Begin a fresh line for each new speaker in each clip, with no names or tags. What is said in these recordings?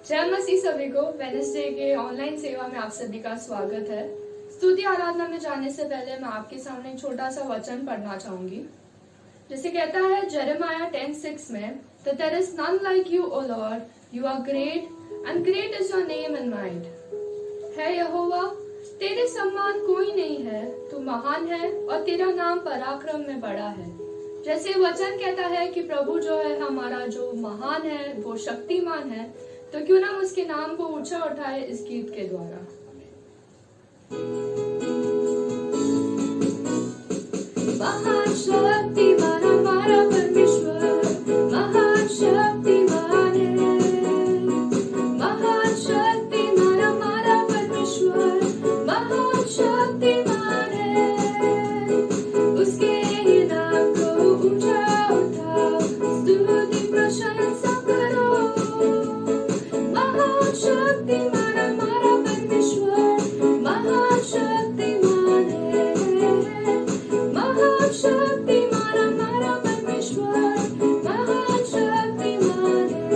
जय मसीह सभी को वेडनेसडे के ऑनलाइन सेवा में आप सभी का स्वागत है। स्तुति आराधना में जाने से पहले मैं आपके सामने एक छोटा सा वचन पढ़ना चाहूंगी। जैसे कहता है जेरेमाया 10:6 में, that there is none like you, O Lord, you are great and great is your name in might। है यहोवा, तेरे समान कोई नहीं है, तू महान है और तेरा नाम पराक्रम में बड़ा है। जैसे वचन कहता है कि प्रभु जो है हमारा जो महान है, वो शक्तिमान है, तो क्यों ना हम उसके नाम को ऊंचा उठाए इस गीत के द्वारा। महान शक्तिमान हमारा परमेश्वर, महान शक्तिमान है। महान शक्तिमान हमारा परमेश्वर, महान शक्तिमान है। उसके नाम को ऊंचा उठाओ, स्तुति प्रशंसा करो। महान शक्तिमान हमारा परमेश्वर, महान शक्तिमान है। महान शक्तिमान हमारा परमेश्वर, महान शक्तिमान है।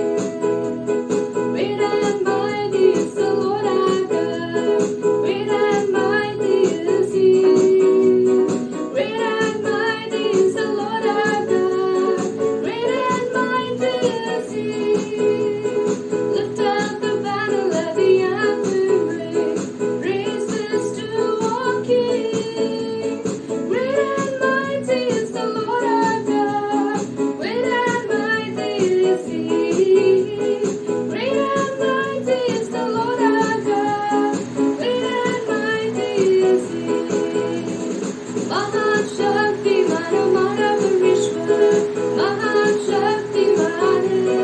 Great and mighty is the Lord our God, great and mighty is He. Great and mighty is the Lord our God, great and mighty is He. Lift up the banner, let the anthem ring, praises to our King. Great and mighty is the Lord our God, great and mighty is He. Great and mighty is the Lord our God, great and mighty is He. महान शक्तिमान हमारा परमेश्वर, महान शक्तिमान है।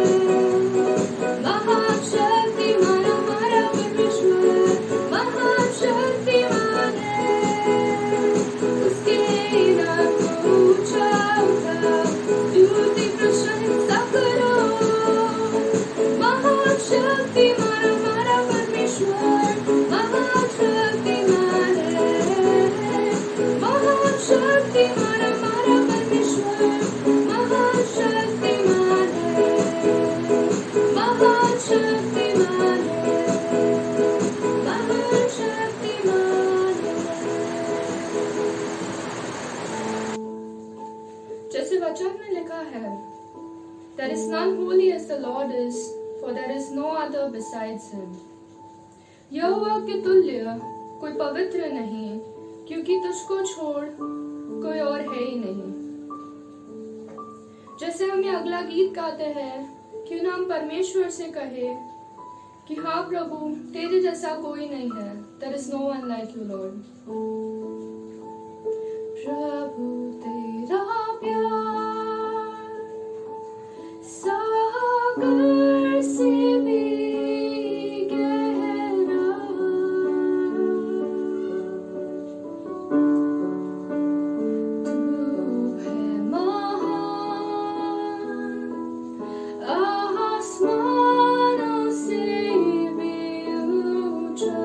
महान शक्तिमान हमारा परमेश्वर, महान शक्तिमान है। उसके नाम को ऊंचा उठाओ, स्तुति प्रशंसा करो। महान शक्तिमान हमारा परमेश्वर, महान शक्तिमान है। महान शक्तिमान हमारा परमेश्वर, महान शक्तिमान है। महान शक्तिमान है, महान शक्तिमान है। जैसे वचन में लिखा है, There is none holy as the Lord is, for there is no other besides Him। यहोवा के तुल्य कोई पवित्र नहीं, क्योंकि तुझको छोड़ कोई और है ही नहीं। जैसे हम ये अगला गीत गाते हैं, क्यों ना हम परमेश्वर से कहे कि हाँ प्रभु, तेरे जैसा कोई नहीं है। There is no one like you, Lord। प्रभु तेरा प्यार सागर से भी गहरा, तू है महान आसमानों से भी ऊंचा।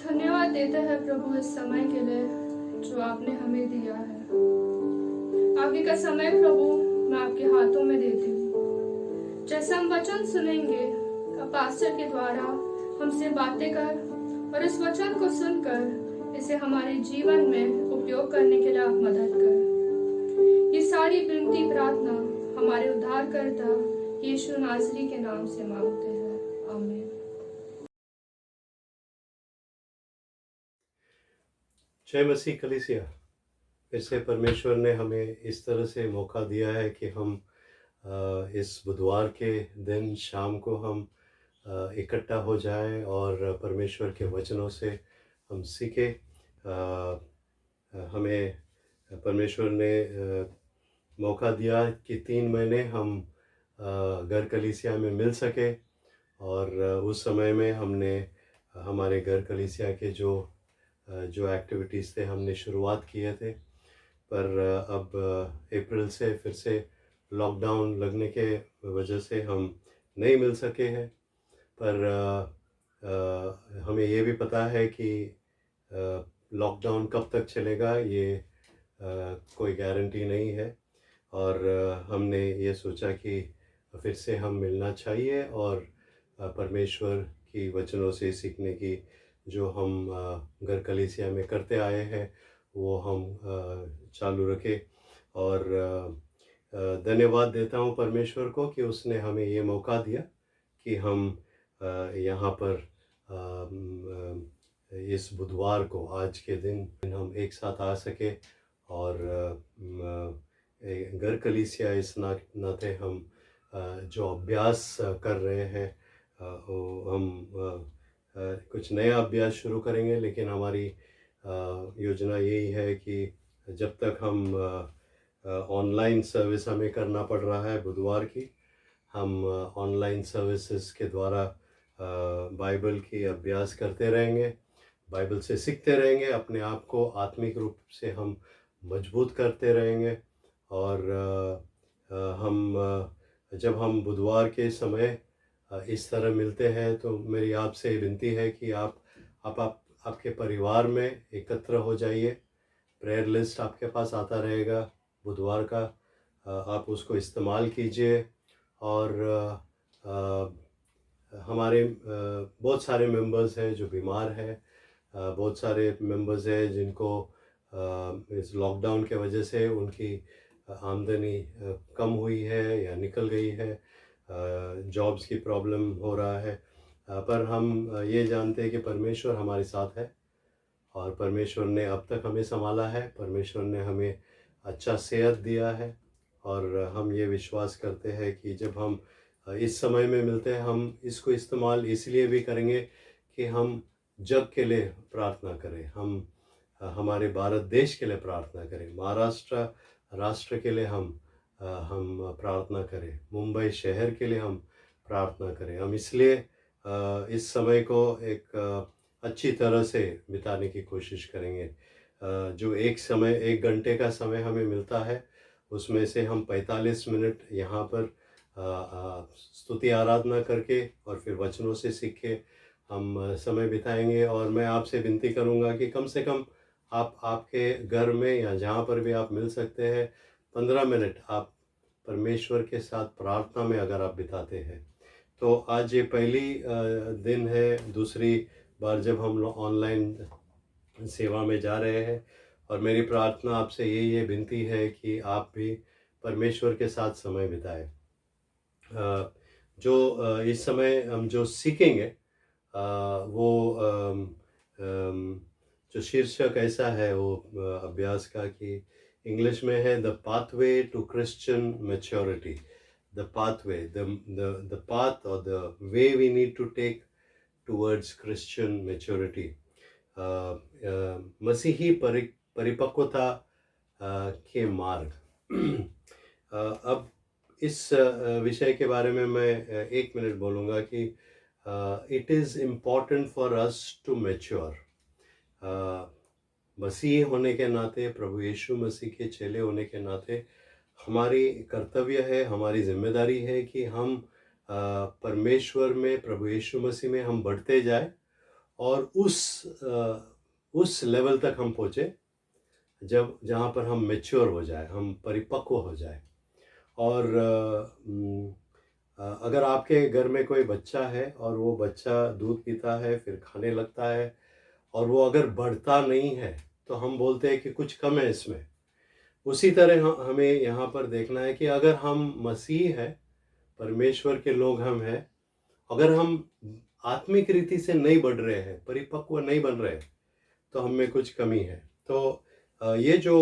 धन्यवाद देते हैं प्रभु इस समय के लिए जो आपने हमें दिया है। आगे का समय प्रभु मैं आपके हाथों में देती हूँ। जैसे हम वचन सुनेंगे, पास्टर के द्वारा हमसे बातें कर और इस वचन को सुनकर इसे हमारे जीवन में उपयोग करने के लिए आप मदद कर। ये सारी विनती प्रार्थना हमारे उद्धारकर्ता यीशु नासरी के नाम से मांगते हैं, आमीन।
जय मसीह कलीसिया। फिर से परमेश्वर ने हमें इस तरह से मौका दिया है कि हम इस बुधवार के दिन शाम को हम इकट्ठा हो जाएं और परमेश्वर के वचनों से हम सीखें। हमें परमेश्वर ने मौका दिया कि 3 महीने हम घर कलीसिया में मिल सके और उस समय में हमने हमारे घर कलीसिया के जो एक्टिविटीज़ थे हमने शुरुआत किए थे। पर अब अप्रैल से फिर से लॉकडाउन लगने के वजह से हम नहीं मिल सके हैं। पर हमें ये भी पता है कि लॉकडाउन कब तक चलेगा ये कोई गारंटी नहीं है। और हमने ये सोचा कि फिर से हम मिलना चाहिए और परमेश्वर की वचनों से सीखने की जो हम घर कलीसिया में करते आए हैं वो हम चालू रखें। और धन्यवाद देता हूँ परमेश्वर को कि उसने हमें ये मौका दिया कि हम यहाँ पर इस बुधवार को आज के दिन हम एक साथ आ सके और घर कलीसिया इस नाते हम जो अभ्यास कर रहे हैं वो हम कुछ नया अभ्यास शुरू करेंगे, लेकिन हमारी योजना यही है कि जब तक हम ऑनलाइन सर्विस हमें करना पड़ रहा है बुधवार की, हम ऑनलाइन सर्विसेज के द्वारा बाइबल की अभ्यास करते रहेंगे, बाइबल से सीखते रहेंगे, अपने आप को आत्मिक रूप से हम मजबूत करते रहेंगे। और जब हम बुधवार के समय इस तरह मिलते हैं तो मेरी आपसे विनती है कि आपके परिवार में एकत्र हो जाइए। प्रेयर लिस्ट आपके पास आता रहेगा बुधवार का, आप उसको इस्तेमाल कीजिए। और हमारे बहुत सारे मेंबर्स हैं जो बीमार हैं, बहुत सारे मेंबर्स हैं जिनको इस लॉकडाउन के वजह से उनकी आमदनी कम हुई है या निकल गई है, जॉब्स की प्रॉब्लम हो रहा है, पर हम ये जानते हैं कि परमेश्वर हमारे साथ है और परमेश्वर ने अब तक हमें संभाला है, परमेश्वर ने हमें अच्छा सेहत दिया है। और हम ये विश्वास करते हैं कि जब हम इस समय में मिलते हैं, हम इसको इस्तेमाल इसलिए भी करेंगे कि हम जग के लिए प्रार्थना करें, हम हमारे भारत देश के लिए प्रार्थना करें, महाराष्ट्र राष्ट्र के लिए हम प्रार्थना करें, मुंबई शहर के लिए हम प्रार्थना करें। हम इसलिए इस समय को एक अच्छी तरह से बिताने की कोशिश करेंगे। जो एक घंटे का समय हमें मिलता है, उसमें से हम 45 मिनट यहाँ पर स्तुति आराधना करके और फिर वचनों से सीख के हम समय बिताएंगे। और मैं आपसे विनती करूँगा कि कम से कम आप आपके घर में या जहाँ पर भी आप मिल सकते हैं, 15 मिनट आप परमेश्वर के साथ प्रार्थना में अगर आप बिताते हैं तो आज ये पहली दिन है, दूसरी बार जब हम लोग ऑनलाइन सेवा में जा रहे हैं। और मेरी प्रार्थना आपसे यही है, विनती है कि आप भी परमेश्वर के साथ समय बिताएं। जो इस समय हम जो सीखेंगे वो जो शीर्षक ऐसा है वो अभ्यास का कि इंग्लिश में है the pathway to Christian maturity. The pathway, the path और the way we need to take towards Christian maturity, मसीही परिपक्वता के मार्ग। अब इस विषय के बारे में मैं 1 मिनट बोलूँगा कि it is important for us to mature. मसीह होने के नाते, प्रभु यीशु मसीह के चेले होने के नाते हमारी कर्तव्य है, हमारी जिम्मेदारी है कि हम परमेश्वर में, प्रभु यीशु मसीह में हम बढ़ते जाए और उस लेवल तक हम पहुँचे जहाँ पर हम मैच्योर हो जाए, हम परिपक्व हो जाए। और अगर आपके घर में कोई बच्चा है और वो बच्चा दूध पीता है, फिर खाने लगता है और वो अगर बढ़ता नहीं है तो हम बोलते हैं कि कुछ कम है इसमें। उसी तरह हमें यहाँ पर देखना है कि अगर हम मसीह है, परमेश्वर के लोग हम हैं, अगर हम आत्मिक रीति से नहीं बढ़ रहे हैं, परिपक्व नहीं बन रहे, तो हम में कुछ कमी है। तो ये जो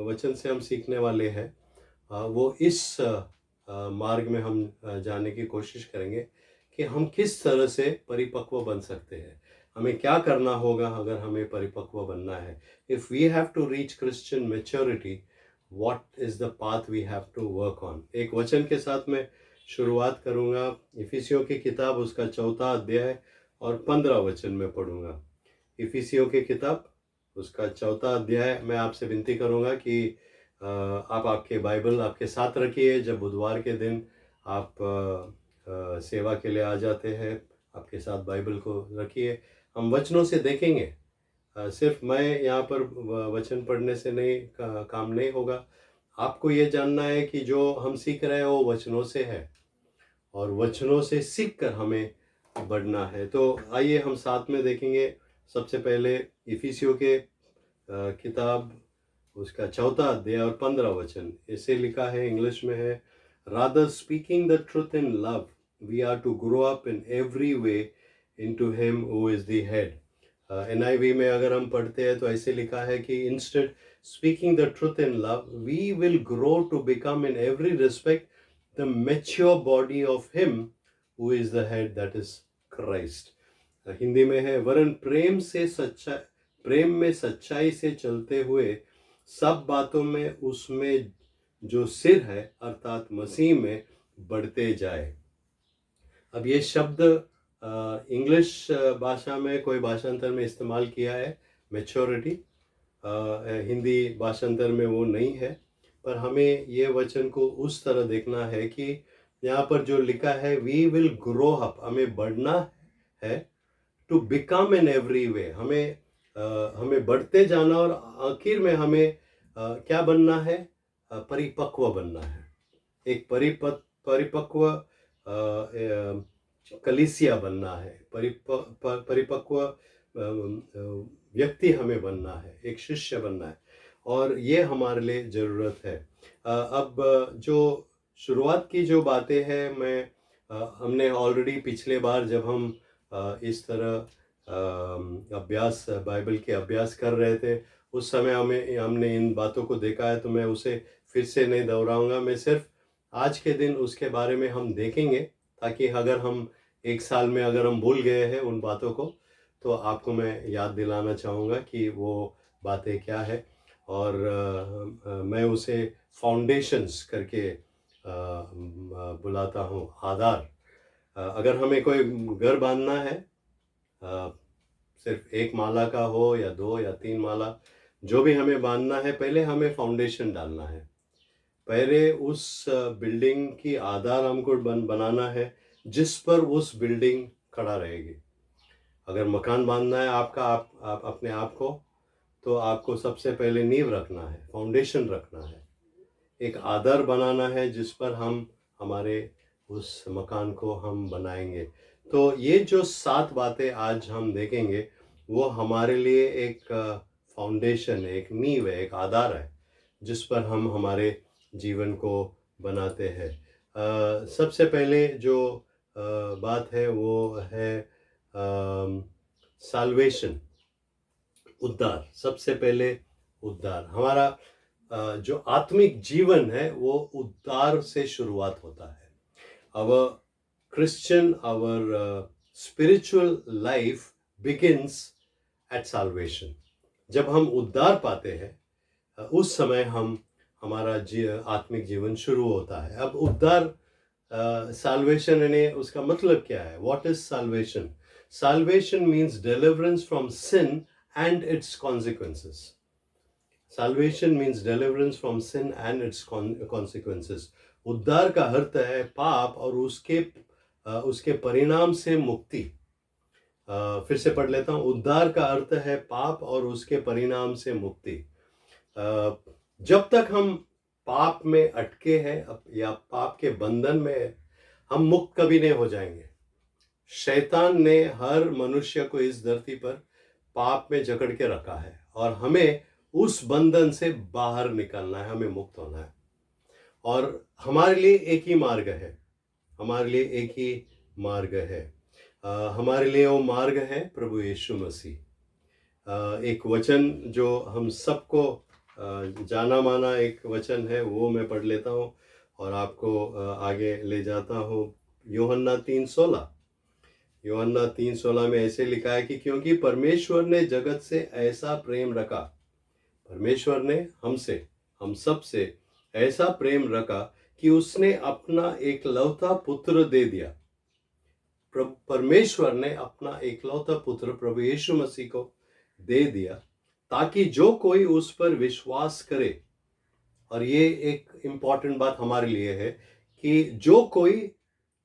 वचन से हम सीखने वाले हैं वो इस मार्ग में हम जाने की कोशिश करेंगे कि हम किस तरह से परिपक्व बन सकते हैं, हमें क्या करना होगा अगर हमें परिपक्व बनना है। If we have to reach Christian maturity, what is the path we have to work on. एक वचन के साथ मैं शुरुआत करूँगा, इफिसियों की किताब उसका 4 अध्याय और 15 वचन में पढ़ूँगा। इफिसियों की किताब उसका 4 अध्याय। मैं आपसे विनती करूँगा कि आप आपके बाइबल आपके साथ रखिए। जब बुधवार के दिन आप सेवा के लिए आ जाते हैं, आपके साथ बाइबल को रखिए। हम वचनों से देखेंगे, सिर्फ मैं यहाँ पर वचन पढ़ने से काम नहीं होगा। आपको ये जानना है कि जो हम सीख रहे हैं वो वचनों से है और वचनों से सीख कर हमें बढ़ना है। तो आइए हम साथ में देखेंगे। सबसे पहले इफिसियों के किताब उसका 4 अध्याय और 15 वचन। इसे लिखा है, इंग्लिश में है, rather speaking the truth in love we are to grow up in every way into him who is the head. NIV में अगर हम पढ़ते हैं तो ऐसे लिखा है कि instead speaking the truth in love, we will grow to become in every respect the mature body of him who is the head, that is Christ. Hindi में है, वरन प्रेम में सच्चाई से चलते हुए सब बातों में उसमें जो सिर है अर्थात मसीह में बढ़ते जाए। अब ये शब्द इंग्लिश भाषा में कोई भाषांतर में इस्तेमाल किया है मैच्योरिटी, हिंदी भाषांतर में वो नहीं है, पर हमें ये वचन को उस तरह देखना है कि यहाँ पर जो लिखा है वी विल ग्रो अप, हमें बढ़ना है, to become in every way, हमें बढ़ते जाना और आखिर में हमें क्या बनना है, परिपक्व बनना है, एक परिपक्व कलीसिया बनना है, परिपक्व व्यक्ति हमें बनना है, एक शिष्य बनना है, और ये हमारे लिए ज़रूरत है। अब जो शुरुआत की जो बातें हैं हमने ऑलरेडी पिछले बार जब हम इस तरह बाइबल के अभ्यास कर रहे थे उस समय हमने इन बातों को देखा है, तो मैं उसे फिर से नहीं दोहराऊंगा। मैं सिर्फ आज के दिन उसके बारे में हम देखेंगे, ताकि अगर हम एक साल में अगर हम भूल गए हैं उन बातों को, तो आपको मैं याद दिलाना चाहूँगा कि वो बातें क्या है, और मैं उसे फाउंडेशंस करके बुलाता हूँ, आधार। अगर हमें कोई घर बांधना है, सिर्फ एक माला का हो या 2 या 3 माला, जो भी हमें बांधना है, पहले हमें फाउंडेशन डालना है, पहले उस बिल्डिंग की आधार हमको बनाना है जिस पर उस बिल्डिंग खड़ा रहेगी। अगर मकान बांधना है आपका, आप अपने आप को, तो आपको सबसे पहले नींव रखना है, फाउंडेशन रखना है, एक आधार बनाना है जिस पर हम हमारे उस मकान को हम बनाएंगे। तो ये जो 7 बातें आज हम देखेंगे वो हमारे लिए एक फाउंडेशन है, एक नींव है, एक आधार है जिस पर हम हमारे जीवन को बनाते हैं। सबसे पहले जो बात है वो है साल्वेशन, उद्धार। सबसे पहले उद्धार, हमारा जो आत्मिक जीवन है वो उद्धार से शुरुआत होता है। our spiritual life begins at salvation। जब हम उद्धार पाते हैं उस समय हमारा आत्मिक जीवन शुरू होता है। अब उद्धार salvation यानी उसका मतलब क्या है? What is salvation? Salvation means deliverance from sin and its consequences। Salvation means deliverance from sin and its consequences। उद्धार का अर्थ है पाप और उसके परिणाम से मुक्ति। फिर से पढ़ लेता हूँ। उद्धार का अर्थ है पाप और उसके परिणाम से मुक्ति। जब तक हम पाप में अटके हैं या पाप के बंधन में, हम मुक्त कभी नहीं हो जाएंगे। शैतान ने हर मनुष्य को इस धरती पर पाप में जकड़ के रखा है और हमें उस बंधन से बाहर निकलना है, हमें मुक्त होना है। और हमारे लिए एक ही मार्ग है, हमारे लिए एक ही मार्ग है। हमारे लिए वो मार्ग है प्रभु यीशु मसीह। एक वचन जो हम सबको जाना माना एक वचन है, वो मैं पढ़ लेता हूँ और आपको आगे ले जाता हूँ। यूहन्ना 3:16, यूहन्ना 3:16 में ऐसे लिखा है कि क्योंकि परमेश्वर ने जगत से ऐसा प्रेम रखा, परमेश्वर ने हमसे, हम सब से ऐसा प्रेम रखा कि उसने अपना एकलौता पुत्र दे दिया। परमेश्वर ने अपना एकलौता पुत्र प्रभु यीशु मसीह को दे दिया ताकि जो कोई उस पर विश्वास करे, और ये एक इंपॉर्टेंट बात हमारे लिए है कि जो कोई,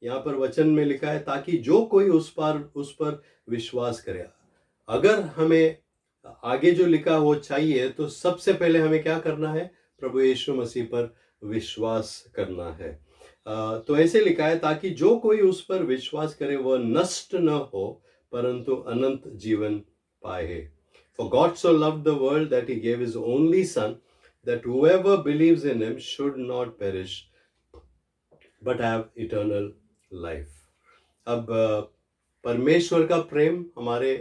यहाँ पर वचन में लिखा है ताकि जो कोई उस पर विश्वास करे। अगर हमें आगे जो लिखा वो चाहिए तो सबसे पहले हमें क्या करना है? प्रभु यीशु मसीह पर विश्वास करना है। तो ऐसे लिखा है ताकि जो कोई उस पर विश्वास करे वह नष्ट न हो परंतु अनंत जीवन पाए। For God so loved the world that he gave his only son, that whoever believes in him should not perish but have eternal life। अब परमेश्वर का प्रेम हमारे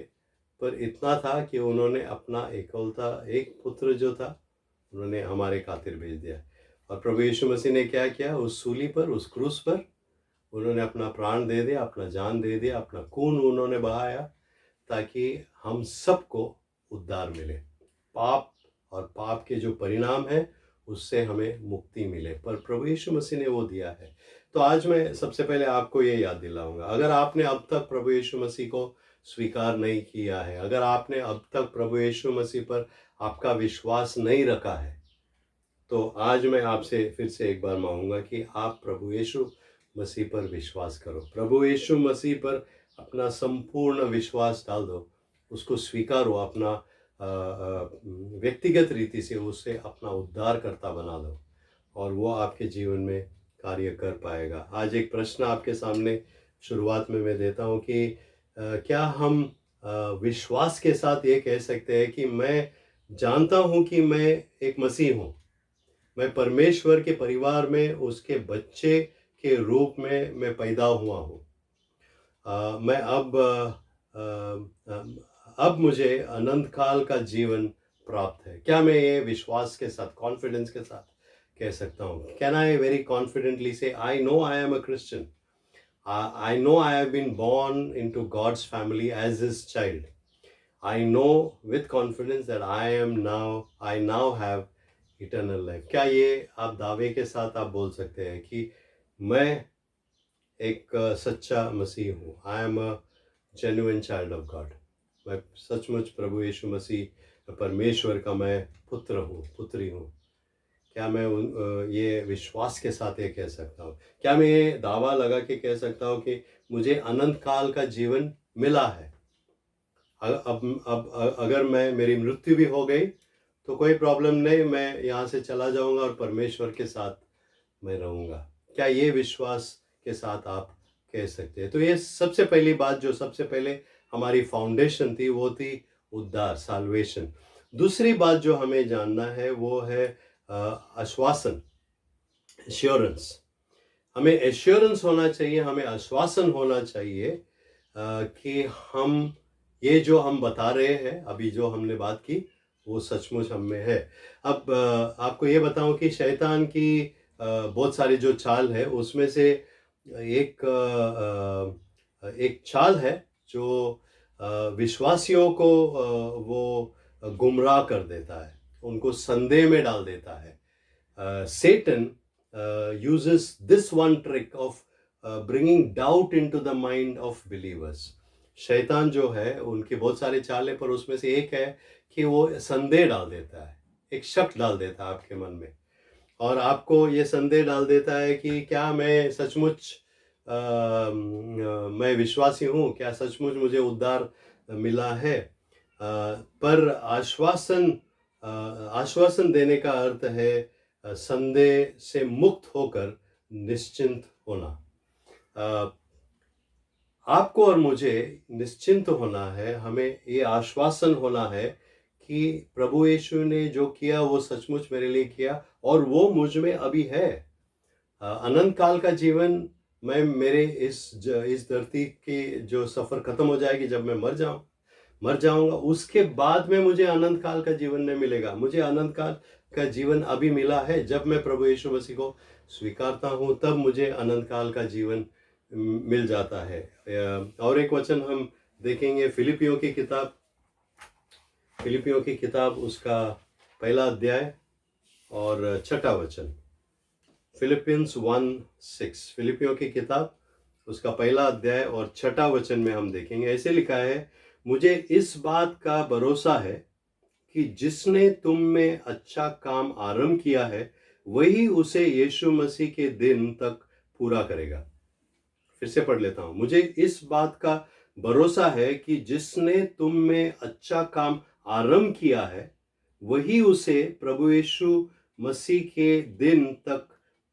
पर इतना था कि उन्होंने अपना एकलौता एक पुत्र जो था उन्होंने हमारे खातिर भेज दिया। और प्रभु यीशु मसीह ने क्या किया? उस सूली पर, उस क्रूस पर उन्होंने अपना प्राण दे दिया, अपना जान दे दिया, अपना खून उन्होंने बहाया, ताकि हम सबको उद्धार मिले। पाप और पाप के जो परिणाम है उससे हमें मुक्ति मिले, पर प्रभु यीशु मसीह ने वो दिया है। तो आज मैं सबसे पहले आपको ये याद दिलाऊंगा, अगर आपने अब तक प्रभु यीशु मसीह को स्वीकार नहीं किया है, अगर आपने अब तक प्रभु यीशु मसीह पर आपका विश्वास नहीं रखा है, तो आज मैं आपसे फिर से एक बार मांगूंगा कि आप प्रभु यीशु मसीह पर विश्वास करो, प्रभु यीशु मसीह पर अपना संपूर्ण विश्वास डाल दो, उसको स्वीकारो, अपना व्यक्तिगत रीति से उसे अपना उद्धारकर्ता बना दो, और वो आपके जीवन में कार्य कर पाएगा। आज एक प्रश्न आपके सामने शुरुआत में मैं देता हूँ कि क्या हम विश्वास के साथ ये कह सकते हैं कि मैं जानता हूँ कि मैं एक मसीह हूँ, मैं परमेश्वर के परिवार में उसके बच्चे के रूप में मैं पैदा हुआ हूँ, मैं अब मुझे अनंत काल का जीवन प्राप्त है? क्या मैं ये विश्वास के साथ, कॉन्फिडेंस के साथ कह सकता हूँ? कैन आई वेरी कॉन्फिडेंटली से I know I am a Christian, I know I have been born into God's family as his child. I know with confidence that I now have eternal life. क्या ये आप दावे के साथ आप बोल सकते हैं कि मैं एक सच्चा मसीह हूँ? I am a genuine child of God. मैं सचमुच प्रभु यीशु मसीह परमेश्वर का मैं पुत्र हूँ, पुत्री हूँ। क्या मैं ये विश्वास के साथ ये कह सकता हूँ? क्या मैं ये दावा लगा के कह सकता हूँ कि मुझे अनंत काल का जीवन मिला है? अब अगर मेरी मृत्यु भी हो गई तो कोई प्रॉब्लम नहीं, मैं यहाँ से चला जाऊँगा और परमेश्वर के साथ मैं रहूँगा। क्या ये विश्वास के साथ आप कह सकते हैं? तो ये सबसे पहली बात, जो सबसे पहले हमारी फाउंडेशन थी, वो थी उद्धार, साल्वेशन। दूसरी बात जो हमें जानना है वो है आश्वासन, एश्योरेंस। हमें एश्योरेंस होना चाहिए, हमें आश्वासन होना चाहिए कि हम ये जो हम बता रहे हैं, अभी जो हमने बात की, वो सचमुच हम में है। अब आपको ये बताऊं कि शैतान की बहुत सारी जो चाल है, उसमें से एक चाल है जो विश्वासियों को वो गुमराह कर देता है, उनको संदेह में डाल देता है। Satan uses this one trick of bringing doubt into the mind of believers. शैतान जो है, उनके बहुत सारे चाल है, पर उसमें से एक है कि वो संदेह डाल देता है, एक शक डाल देता है आपके मन में, और आपको ये संदेह डाल देता है कि क्या मैं सचमुच मैं विश्वासी हूँ, क्या सचमुच मुझे उद्धार मिला है? पर आश्वासन देने का अर्थ है संदेह से मुक्त होकर निश्चिंत होना। आपको और मुझे निश्चिंत होना है, हमें ये आश्वासन होना है कि प्रभु यीशु ने जो किया वो सचमुच मेरे लिए किया, और वो मुझ में अभी है। अनंत काल का जीवन, मैं मेरे इस धरती की जो सफ़र ख़त्म हो जाएगी, जब मैं मर जाऊंगा, उसके बाद में मुझे अनंत काल का जीवन नहीं मिलेगा। मुझे अनंत काल का जीवन अभी मिला है। जब मैं प्रभु यीशु मसीह को स्वीकारता हूँ, तब मुझे अनंत काल का जीवन मिल जाता है। और एक वचन हम देखेंगे, फिलिपियों की किताब उसका पहला अध्याय और छठा वचन। फिलिपियंस 1:6, फिलिपियों की किताब उसका पहला अध्याय और छठा वचन में हम देखेंगे, ऐसे लिखा है, मुझे इस बात का भरोसा है कि जिसने तुम में अच्छा काम आरंभ किया है, वही उसे यीशु मसीह के दिन तक पूरा करेगा। फिर से पढ़ लेता हूं। मुझे इस बात का भरोसा है कि जिसने तुम में अच्छा काम आरंभ किया है, वही उसे प्रभु यीशु मसीह के दिन तक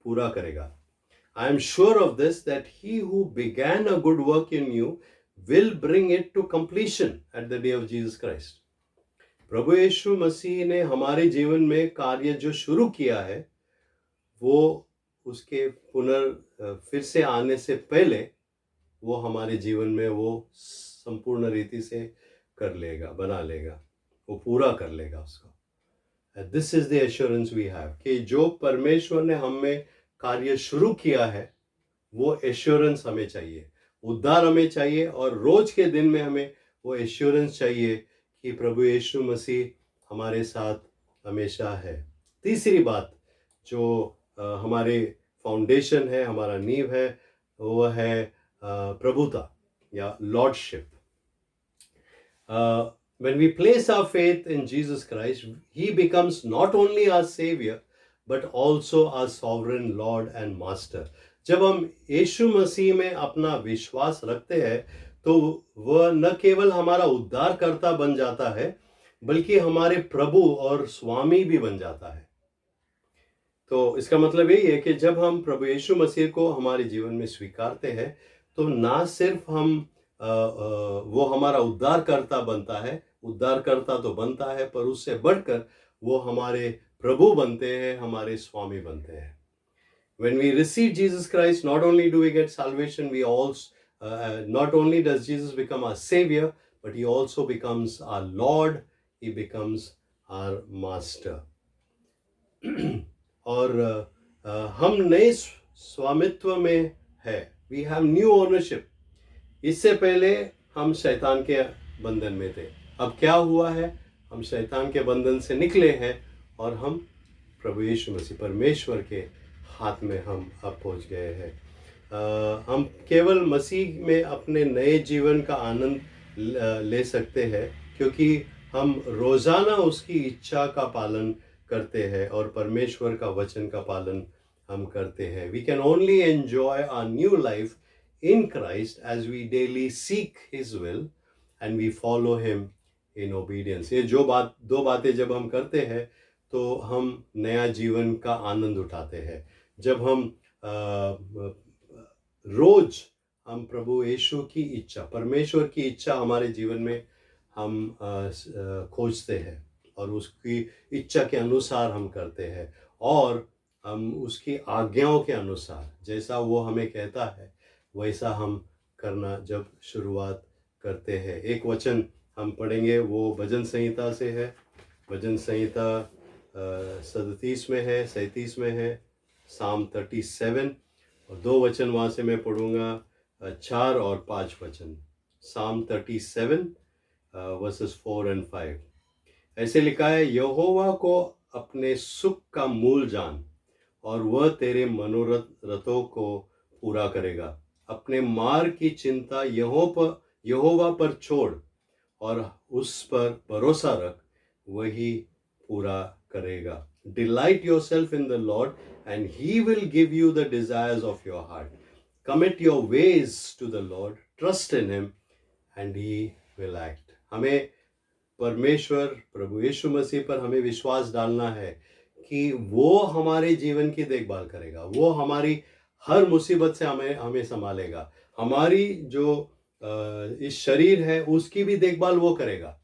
पूरा करेगा। I am sure of this, that he who began a good work in you will bring it to completion at the day of Jesus Christ. प्रभु यीशु मसीह ने हमारे जीवन में कार्य जो शुरू किया है, वो उसके फिर से आने से पहले वो हमारे जीवन में वो संपूर्ण रीति से कर लेगा, बना लेगा, वो पूरा कर लेगा उसको। This is the assurance we have कि जो परमेश्वर ने हम में कार्य शुरू किया है वो एश्योरेंस हमें चाहिए, उद्धार हमें चाहिए, और रोज के दिन में हमें वो एश्योरेंस चाहिए कि प्रभु यीशु मसीह हमारे साथ हमेशा है। तीसरी बात जो हमारे फाउंडेशन है, हमारा नींव है, वो है प्रभुता या lordship. When we place our faith in Jesus Christ, He becomes not only our Savior, but also our sovereign Lord and Master. जब हम यीशु मसीह में अपना विश्वास रखते हैं तो वह न केवल हमारा उद्धारकर्ता बन जाता है, बल्कि हमारे प्रभु और स्वामी भी बन जाता है। तो इसका मतलब यही है कि जब हम प्रभु यीशु मसीह को हमारे जीवन में स्वीकारते हैं तो ना सिर्फ वो हमारा उद्धारकर्ता बनता है, उद्धारकर्ता तो बनता है, पर उससे बढ़कर वो हमारे प्रभु बनते हैं, हमारे स्वामी बनते हैं। When we receive Jesus Christ, not only do we get salvation, we also not only does Jesus become our Savior, but He also becomes our Lord. He becomes our Master. और हम नए स्वामित्व में है, वी हैव न्यू ओनरशिप। इससे पहले हम शैतान के बंधन में थे, अब क्या हुआ है, हम शैतान के बंधन से निकले हैं और हम प्रभु यीशु मसीह परमेश्वर के हाथ में हम अब पहुंच गए हैं। हम केवल मसीह में अपने नए जीवन का आनंद ले सकते हैं क्योंकि हम रोज़ाना उसकी इच्छा का पालन करते हैं और परमेश्वर का वचन का पालन हम करते हैं। We can only enjoy our new life in Christ as we daily seek His will and we follow Him in obedience. ये दो बातें जब हम करते हैं तो हम नया जीवन का आनंद उठाते हैं। जब हम रोज हम प्रभु यीशु की इच्छा, परमेश्वर की इच्छा हमारे जीवन में हम खोजते हैं और उसकी इच्छा के अनुसार हम करते हैं और हम उसकी आज्ञाओं के अनुसार जैसा वो हमें कहता है वैसा हम करना जब शुरुआत करते हैं। एक वचन हम पढ़ेंगे, वो भजन संहिता से है। भजन संहिता 37 में है, 37 में है, Psalm 37, और दो वचन वहाँ से मैं पढ़ूँगा, 4 और 5 वचन। Psalm 37 verses 4 and 5 ऐसे लिखा है, यहोवा को अपने सुख का मूल जान और वह तेरे मनोरथों को पूरा करेगा। अपने मार्ग की चिंता यहोवा पर छोड़ और उस पर भरोसा रख, वही पूरा करेगा। Delight yourself in the Lord and He will give you the desires of your heart. Commit your ways to the Lord, trust in Him and He will act. हमें परमेश्वर प्रभु यीशु मसीह पर हमें विश्वास डालना है कि वो हमारे जीवन की देखभाल करेगा, वो हमारी हर मुसीबत से हमें संभालेगा। हमारी जो इस शरीर है उसकी भी देखभाल वो करेगा।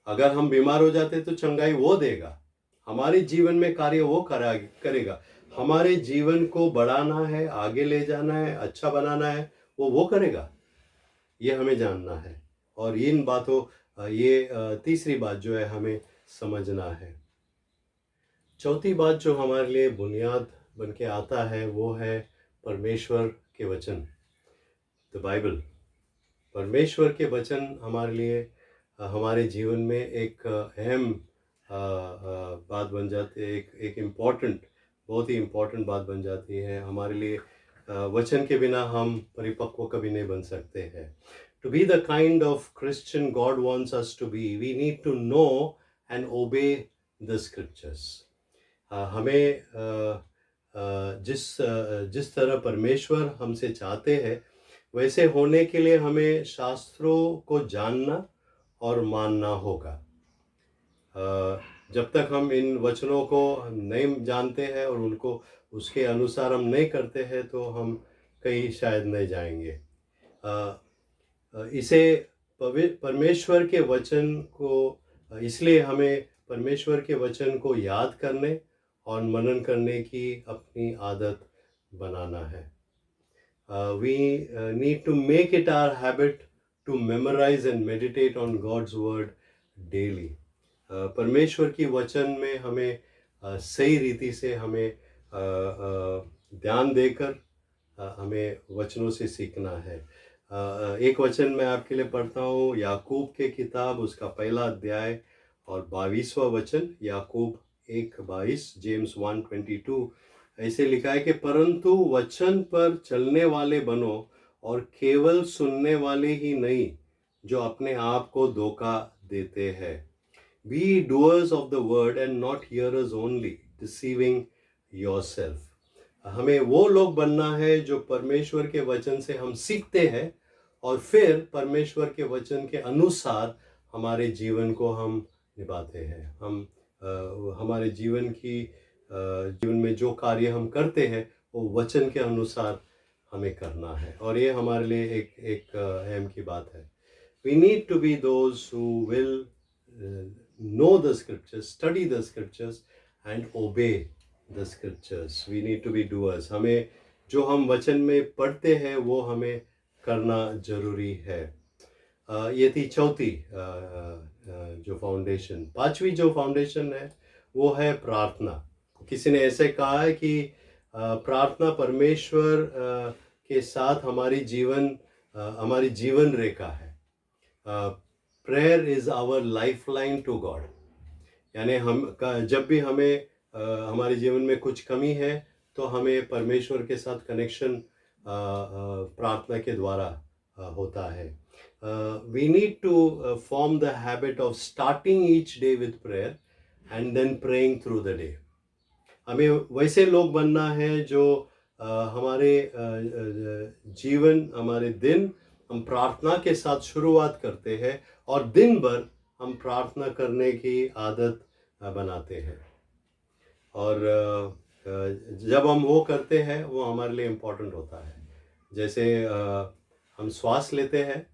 अगर हम बीमार हो जाते तो चंगाई वो देगा। हमारे जीवन में कार्य वो करेगा। हमारे जीवन को बढ़ाना है, आगे ले जाना है, अच्छा बनाना है, वो करेगा। ये हमें जानना है और इन बातों ये तीसरी बात जो है हमें समझना है। चौथी बात जो हमारे लिए बुनियाद बन के आता है वो है परमेश्वर के वचन, द बाइबल। परमेश्वर के वचन हमारे लिए हमारे जीवन में एक अहम बात बन जाती है, एक इम्पॉर्टेंट, बहुत ही इम्पॉर्टेंट बात बन जाती है हमारे लिए। वचन के बिना हम परिपक्व कभी नहीं बन सकते हैं। To be the kind of Christian God wants us to be, we need to know and obey the scriptures. हमें जिस तरह परमेश्वर हमसे चाहते हैं वैसे होने के लिए हमें शास्त्रों को जानना और मानना होगा। जब तक हम इन वचनों को नहीं जानते हैं और उनको उसके अनुसार हम नहीं करते हैं तो हम कहीं शायद नहीं जाएंगे। इसे परमेश्वर के वचन को, इसलिए हमें परमेश्वर के वचन को याद करने और मनन करने की अपनी आदत बनाना है। We need to make it our habit to memorize and meditate on God's word daily. परमेश्वर की वचन में हमें सही रीति से हमें ध्यान देकर हमें वचनों से सीखना है। एक वचन मैं आपके लिए पढ़ता हूँ, याकूब के किताब उसका पहला अध्याय और 22वां वचन, याकूब 1:22, जेम्स 1:22। ऐसे लिखा है कि परंतु वचन पर चलने वाले बनो और केवल सुनने वाले ही नहीं जो अपने आप को धोखा देते हैं। Be doers of the word and not hearers only, deceiving yourself. हमें वो लोग बनना है जो परमेश्वर के वचन से हम सीखते हैं और फिर परमेश्वर के वचन के अनुसार हमारे जीवन को हम निभाते हैं। हम हमारे जीवन में जो कार्य हम करते हैं वो वचन के अनुसार हमें करना है, और ये हमारे लिए एक अहम की बात है। We need to be those who will know the scriptures, study the scriptures and obey the scriptures. We need to be doers. हमें जो हम वचन में पढ़ते हैं वो हमें करना जरूरी है। ये थी चौथी जो फाउंडेशन। पांचवी जो फाउंडेशन है वो है प्रार्थना। किसी ने ऐसे कहा है कि प्रार्थना परमेश्वर के साथ हमारी जीवन रेखा है। Prayer is our life line to God. यानी जब भी हमें हमारे जीवन में कुछ कमी है तो हमें परमेश्वर के साथ कनेक्शन प्रार्थना के द्वारा होता है। We need to form the habit of starting each day with prayer and then praying through the day. हमें वैसे लोग बनना है जो हमारे दिन हम प्रार्थना के साथ शुरुआत करते हैं और दिन भर हम प्रार्थना करने की आदत बनाते हैं। और जब हम वो करते हैं वो हमारे लिए इम्पोर्टेंट होता है। जैसे हम श्वास लेते हैं,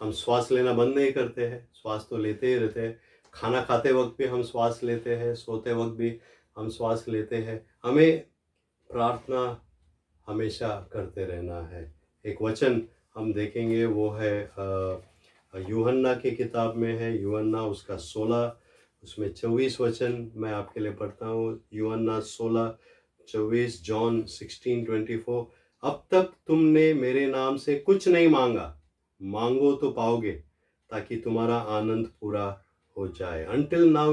हम श्वास लेना बंद नहीं करते हैं, श्वास तो लेते ही रहते हैं। खाना खाते वक्त भी हम श्वास लेते हैं, सोते वक्त भी हम श्वास लेते हैं। हमें प्रार्थना हमेशा करते रहना है। एक वचन हम देखेंगे वो है यूहन्ना की किताब में है, यूहन्ना उसका 16 उसमें 24 वचन मैं आपके लिए पढ़ता हूँ। यूहन्ना 16:24, जॉन 16:24। अब तक तुमने मेरे नाम से कुछ नहीं मांगा, मांगो तो पाओगे ताकि तुम्हारा आनंद पूरा हो जाए। Until now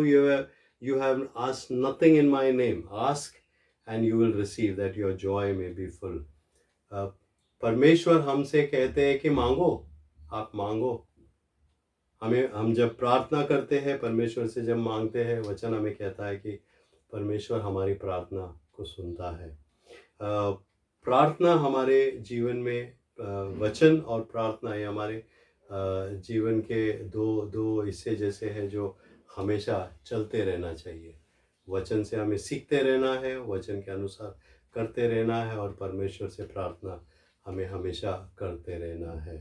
you have asked nothing in my name. Ask and you will receive, that your joy may be full. परमेश्वर हमसे कहते हैं कि मांगो, आप मांगो। हम जब प्रार्थना करते हैं, परमेश्वर से जब मांगते हैं, वचन हमें कहता है कि परमेश्वर हमारी प्रार्थना को सुनता है। प्रार्थना हमारे जीवन में, वचन और प्रार्थना ये हमारे जीवन के दो हिस्से जैसे हैं जो हमेशा चलते रहना चाहिए। वचन से हमें सीखते रहना है, वचन के अनुसार करते रहना है, और परमेश्वर से प्रार्थना हमें हमेशा करते रहना है।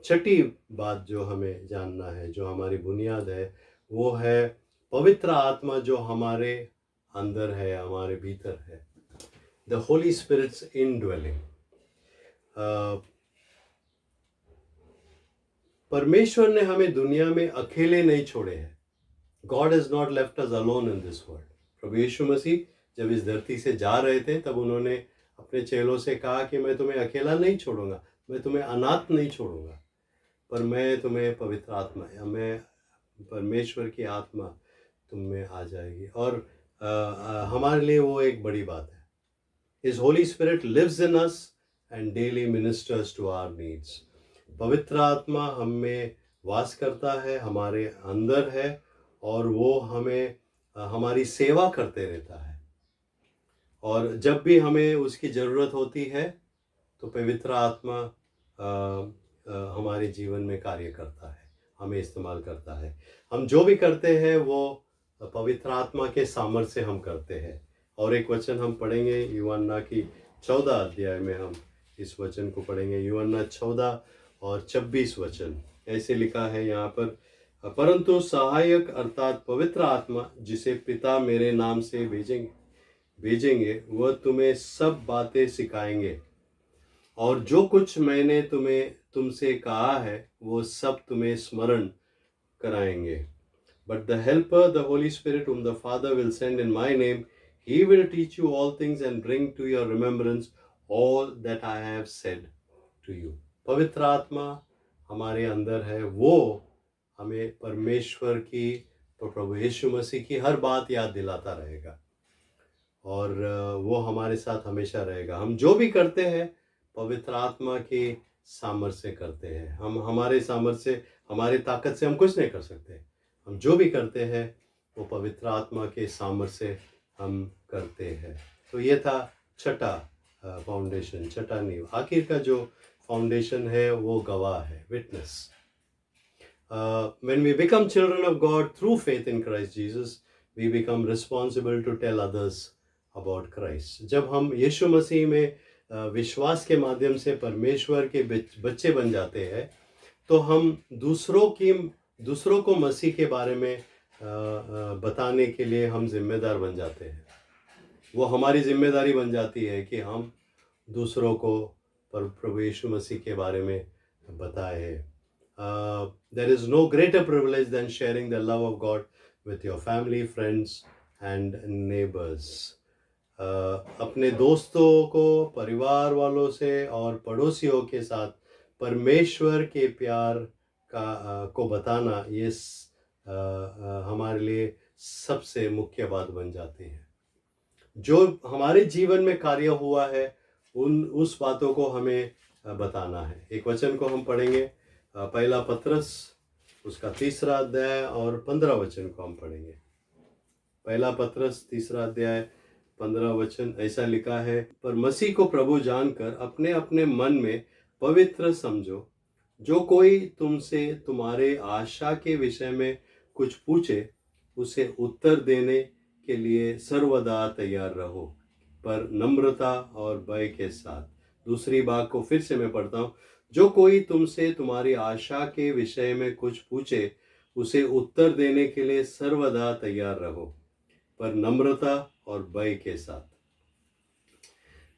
छठी बात जो हमें जानना है, जो हमारी बुनियाद है, वो है पवित्र आत्मा जो हमारे अंदर है, हमारे भीतर है। The Holy Spirit's indwelling. परमेश्वर ने हमें दुनिया में अकेले नहीं छोड़े हैं। God has not left us alone in this world. प्रभु यीशु मसीह जब इस धरती से जा रहे थे तब उन्होंने अपने चेलों से कहा कि मैं तुम्हें अकेला नहीं छोड़ूंगा, मैं तुम्हें अनाथ नहीं छोड़ूंगा, पर मैं तुम्हें पवित्र आत्मा, मैं परमेश्वर की आत्मा तुम में आ जाएगी। और हमारे लिए वो एक बड़ी बात है। His Holy Spirit lives in us and daily ministers to our needs. पवित्र आत्मा हम में वास करता है, हमारे अंदर है, और वो हमें हमारी सेवा करते रहता है। और जब भी हमें उसकी ज़रूरत होती है तो पवित्र आत्मा हमारे जीवन में कार्य करता है, हमें इस्तेमाल करता है। हम जो भी करते हैं वो पवित्र आत्मा के सामर्थ्य से हम करते हैं। और एक वचन हम पढ़ेंगे यूहन्ना की 14 अध्याय में, हम इस वचन को पढ़ेंगे। यूहन्ना 14 और 26 वचन ऐसे लिखा है यहाँ पर, परंतु सहायक अर्थात पवित्र आत्मा जिसे पिता मेरे नाम से भेजेंगे वह तुम्हें सब बातें सिखाएंगे, और जो कुछ मैंने तुमसे कहा है वो सब तुम्हें स्मरण कराएंगे। But the Helper, the Holy Spirit, whom the Father will send in my name, he will teach you all things and bring to your remembrance all that I have said to you. पवित्र आत्मा हमारे अंदर है, वो हमें परमेश्वर की, प्रभु यीशु मसीह की हर बात याद दिलाता रहेगा और वो हमारे साथ हमेशा रहेगा। हम जो भी करते हैं पवित्र आत्मा की सामर्थ्य से करते हैं। हम हमारे सामर्थ्य, हमारी ताकत से हम कुछ नहीं कर सकते। हम जो भी करते हैं वो पवित्र आत्मा के सामर्थ्य से हम करते हैं। तो ये था छठा फाउंडेशन, छठा नींव। आखिर का जो फाउंडेशन है वो गवाह है, witness. When we become children of God through faith in Christ Jesus, we become responsible to tell others about Christ. जब हम यीशु मसीह में विश्वास के माध्यम से परमेश्वर के बच्चे बन जाते हैं तो हम दूसरों को मसीह के बारे में बताने के लिए हम जिम्मेदार बन जाते हैं। वो हमारी जिम्मेदारी बन जाती है कि हम दूसरों को प्रभु यीशु मसीह के बारे में बताएं। There is no greater privilege than sharing the love of God with your family, friends and neighbors. अपने दोस्तों को, परिवार वालों से और पड़ोसियों के साथ परमेश्वर के प्यार को बताना, ये हमारे लिए सबसे मुख्य बात बन जाती है। जो हमारे जीवन में कार्य हुआ है उस बातों को हमें बताना है। एक वचन को हम पढ़ेंगे, पहला पत्रस उसका 3 अध्याय और 15 वचन को हम पढ़ेंगे। पहला पत्रस 3 अध्याय 15 वचन ऐसा लिखा है, पर मसीह को प्रभु जानकर अपने अपने मन में पवित्र समझो। जो कोई तुमसे तुम्हारे आशा के विषय में कुछ पूछे उसे उत्तर देने के लिए सर्वदा तैयार रहो, पर नम्रता और भय के साथ। दूसरी बात को फिर से मैं पढ़ता हूँ, जो कोई तुमसे तुम्हारी आशा के विषय में कुछ पूछे उसे उत्तर देने के लिए सर्वदा तैयार रहो, पर नम्रता और भय के साथ।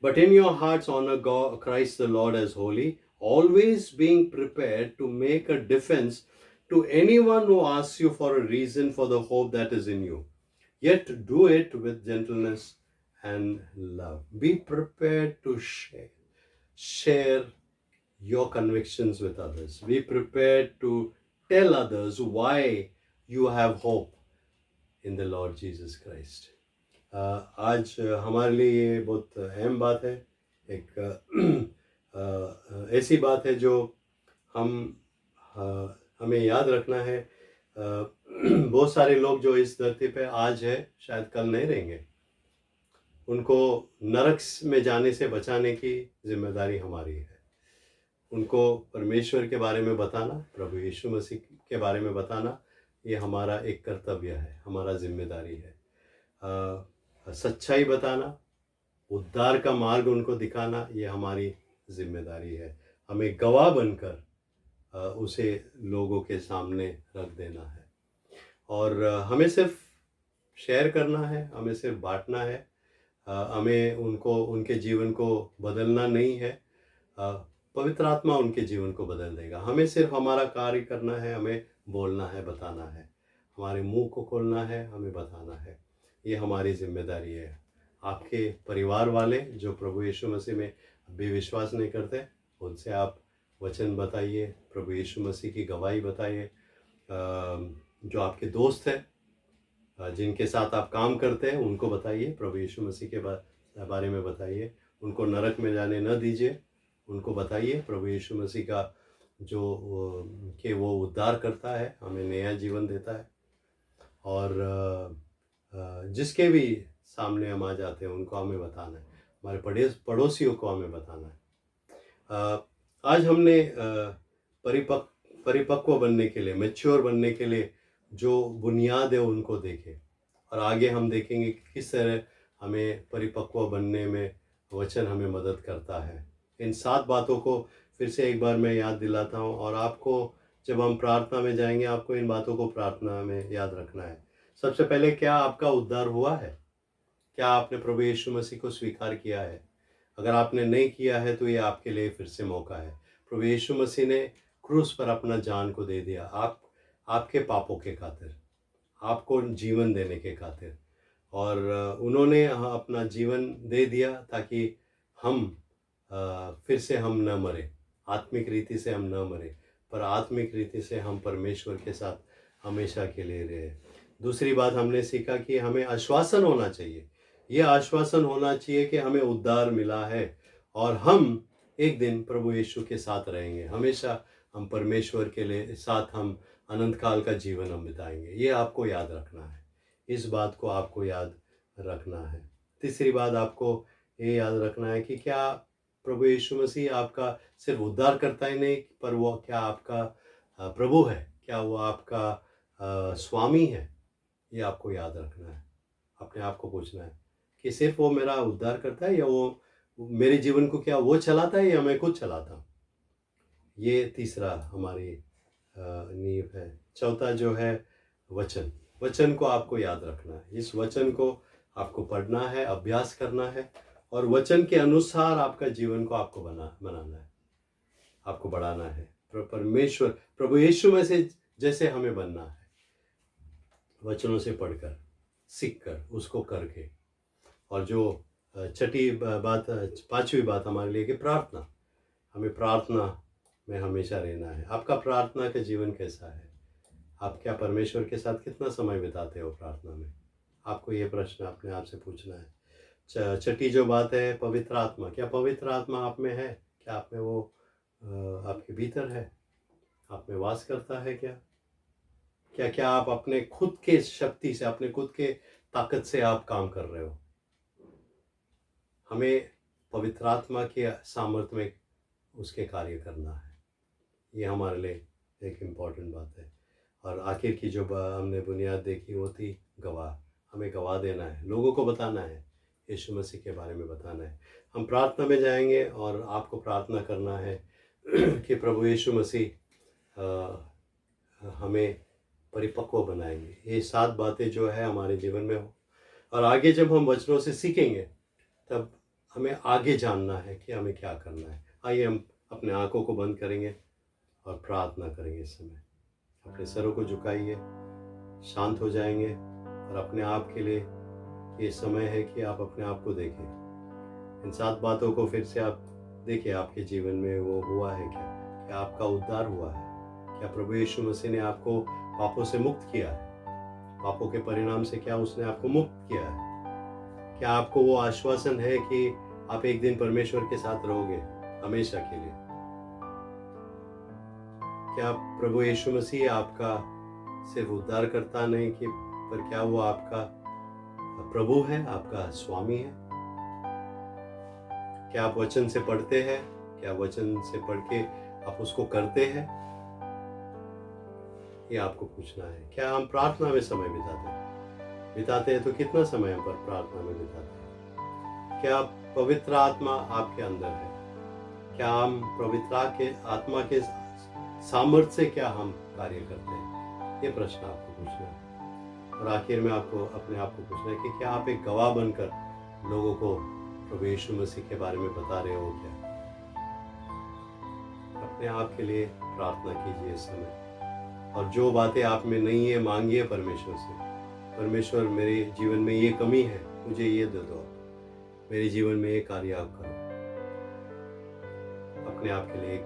But in your hearts honor God, Christ the Lord as holy, always being prepared to make a defense to anyone who asks you for a reason for the hope that is in you. Yet do it with gentleness and love. Be prepared to share your convictions with others. Be prepared to tell others why you have hope in the Lord Jesus Christ. आज हमारे लिए ये बहुत अहम बात है। एक ऐसी बात है जो हमें याद रखना है। बहुत सारे लोग जो इस धरती पे आज है शायद कल नहीं रहेंगे, उनको नरक में जाने से बचाने की जिम्मेदारी हमारी है। उनको परमेश्वर के बारे में बताना, प्रभु यीशु मसीह के बारे में बताना, ये हमारा एक कर्तव्य है, हमारा जिम्मेदारी है। सच्चाई बताना, उद्धार का मार्ग उनको दिखाना, ये हमारी जिम्मेदारी है। हमें गवाह बनकर उसे लोगों के सामने रख देना है और हमें सिर्फ शेयर करना है, हमें सिर्फ बांटना है। हमें उनके जीवन को बदलना नहीं है, पवित्र आत्मा उनके जीवन को बदल देगा। हमें सिर्फ हमारा कार्य करना है, हमें बोलना है, बताना है, हमारे मुंह को खोलना है, हमें बताना है। ये हमारी जिम्मेदारी है। आपके परिवार वाले जो प्रभु यीशु मसीह में अभी विश्वास नहीं करते, उनसे आप वचन बताइए, प्रभु यीशु मसीह की गवाही बताइए। जो आपके दोस्त हैं, जिनके साथ आप काम करते हैं, उनको बताइए, प्रभु यीशु मसीह के बारे में बताइए। उनको नरक में जाने न दीजिए, उनको बताइए प्रभु यीशु मसीह का जो वो उद्धार करता है, हमें नया जीवन देता है। और जिसके भी सामने हम आ जाते हैं उनको हमें बताना है, हमारे पड़ोसियों को हमें बताना है। आज हमने परिपक्व बनने के लिए, मैच्योर बनने के लिए जो बुनियाद है उनको देखे और आगे हम देखेंगे कि किस तरह हमें परिपक्व बनने में वचन हमें मदद करता है। इन 7 बातों को फिर से एक बार मैं याद दिलाता हूँ और आपको जब हम प्रार्थना में जाएंगे आपको इन बातों को प्रार्थना में याद रखना है। सबसे पहले, क्या आपका उद्धार हुआ है? क्या आपने प्रभु यीशु मसीह को स्वीकार किया है? अगर आपने नहीं किया है तो ये आपके लिए फिर से मौका है। प्रभु यीशु मसीह ने क्रूस पर अपना जान को दे दिया आपके पापों के खातिर। आपको जीवन देने के खातिर। और उन्होंने अपना जीवन दे दिया ताकि हम फिर से हम न मरे, आत्मिक रीति से हम न मरे, पर आत्मिक रीति से हम परमेश्वर के साथ हमेशा के लिए रहे। दूसरी बात हमने सीखा कि हमें आश्वासन होना चाहिए। ये आश्वासन होना चाहिए कि हमें उद्धार मिला है और हम एक दिन प्रभु यीशु के साथ रहेंगे। हमेशा हम परमेश्वर के लिए साथ हम अनंत काल का जीवन हम बिताएंगे। ये आपको याद रखना है, इस बात को आपको याद रखना है। तीसरी बात आपको ये याद रखना है कि क्या प्रभु यीशु मसीह आपका सिर्फ उद्धार करता ही नहीं, पर वो क्या आपका प्रभु है, क्या वो आपका स्वामी है। ये आपको याद रखना है, अपने आप को पूछना है कि सिर्फ वो मेरा उद्धार करता है या वो मेरे जीवन को क्या वो चलाता है या मैं खुद चलाता हूँ। ये तीसरा हमारी नींव है। चौथा जो है वचन, वचन को आपको याद रखना है। इस वचन को आपको पढ़ना है, अभ्यास करना है और वचन के अनुसार आपका जीवन को आपको बनाना है, आपको बढ़ाना है। परमेश्वर प्रभु यीशु में से जैसे हमें बनना है, वचनों से पढ़कर, सीखकर, उसको करके। और जो छठी बात, पांचवी बात हमारे लिए कि प्रार्थना, हमें प्रार्थना में हमेशा रहना है। आपका प्रार्थना का जीवन कैसा है? आप क्या परमेश्वर के साथ कितना समय बिताते हो प्रार्थना में? आपको ये प्रश्न अपने आप से पूछना है। छठी जो बात है पवित्र आत्मा, क्या पवित्र आत्मा आप में है? क्या आप में वो आपके भीतर है, आप में वास करता है? क्या आप अपने खुद के शक्ति से, अपने खुद के ताकत से आप काम कर रहे हो? हमें पवित्र आत्मा के सामर्थ्य में उसके कार्य करना है। ये हमारे लिए एक इम्पॉर्टेंट बात है। और आखिर की जो हमने बुनियाद देखी वो थी गवाह। हमें गवाह देना है, लोगों को बताना है, यीशु मसीह के बारे में बताना है। हम प्रार्थना में जाएंगे और आपको प्रार्थना करना है कि प्रभु यीशु मसीह हमें परिपक्व बनाएंगे। ये 7 बातें जो है हमारे जीवन में हो। और आगे जब हम वचनों से सीखेंगे तब हमें आगे जानना है कि हमें क्या करना है। आइए हम अपने आंखों को बंद करेंगे और प्रार्थना करेंगे। इस समय अपने सरों को झुकाइए, शांत हो जाएंगे और अपने आप के लिए ये समय है कि आप अपने आप को देखें। इन 7 बातों को फिर से आप देखिए, आपके जीवन में वो हुआ है क्या आपका उद्धार हुआ है? क्या प्रभु यीशु मसीह ने आपको पापों से मुक्त किया है? पापों के परिणाम से क्या उसने आपको मुक्त किया है? क्या आपको वो आश्वासन है कि आप एक दिन परमेश्वर के साथ रहोगे हमेशा के लिए? क्या प्रभु यीशु मसीह आपका सिर्फ उद्धार करता नहीं कि, पर क्या वो आपका प्रभु है, आपका स्वामी है? क्या आप वचन से पढ़ते हैं? क्या वचन से पढ़ के आप उसको करते हैं? ये आपको पूछना है। क्या हम प्रार्थना में समय बिताते हैं तो कितना समय हम पर प्रार्थना में बिताते हैं? क्या पवित्र आत्मा आपके अंदर है? क्या हम पवित्र आत्मा के सामर्थ्य से क्या हम कार्य करते हैं? ये प्रश्न आपको पूछना है। और आखिर में आपको अपने आप को पूछना है कि क्या आप एक गवाह बनकर लोगों को प्रभु यीशु मसीह के बारे में बता रहे हो? क्या अपने आप के लिए प्रार्थना कीजिए इस समय। और जो बातें आप में नहीं है मांगिए परमेश्वर से। परमेश्वर, मेरे जीवन में ये कमी है, मुझे ये दे दो, मेरे जीवन में ये कार्य आप करो। अपने आप के लिए एक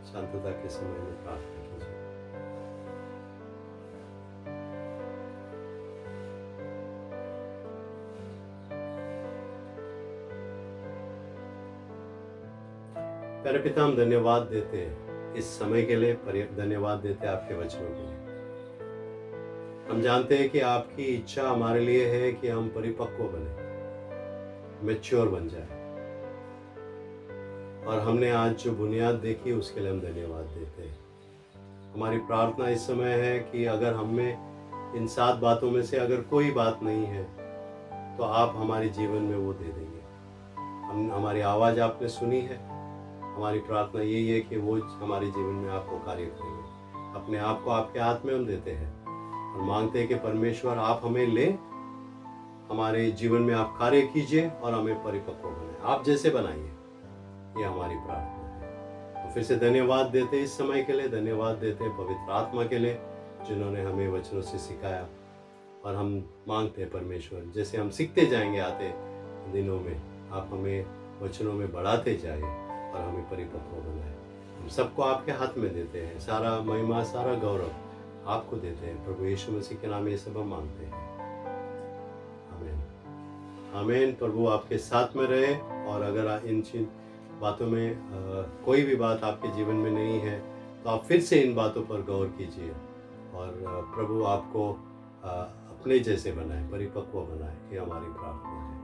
शांतता के समय में प्रार्थना कीजिए। प्यारे पिता, हम धन्यवाद देते हैं इस समय के लिए, धन्यवाद देते हैं आपके वचनों के लिए। हम जानते हैं कि आपकी इच्छा हमारे लिए है कि हम परिपक्व बने, मैच्योर बन जाए। और हमने आज जो बुनियाद देखी उसके लिए हम धन्यवाद देते हैं। हमारी प्रार्थना इस समय है कि अगर हम में इन 7 बातों में से अगर कोई बात नहीं है तो आप हमारे जीवन में वो दे देंगे। हमारी आवाज़ आपने सुनी है। हमारी प्रार्थना यही है कि वो हमारे जीवन में आपको कार्य करेंगे। अपने आप को आपके हाथ में हम देते हैं और मांगते हैं कि परमेश्वर आप हमें ले, हमारे जीवन में आप कार्य कीजिए और हमें परिपक्व बनाए, आप जैसे बनाइए। ये हमारी प्रार्थना है। तो फिर से धन्यवाद देते हैं इस समय के लिए, धन्यवाद देते हैं पवित्र आत्मा के लिए जिन्होंने हमें वचनों से सिखाया। और हम मांगते हैं परमेश्वर, जैसे हम सीखते जाएंगे आते दिनों में, आप हमें वचनों में बढ़ाते जाइए और हमें परिपक्व बनाए। हम सबको आपके हाथ में देते हैं, सारा महिमा सारा गौरव आपको देते हैं। प्रभु यीशु मसीह के नाम ये सब हम मांगते हैं, आमीन आमीन। प्रभु आपके साथ में रहे। और अगर इन बातों में कोई भी बात आपके जीवन में नहीं है तो आप फिर से इन बातों पर गौर कीजिए और प्रभु आपको अपने जैसे बनाए, परिपक्व बनाए। ये हमारी प्रार्थना है।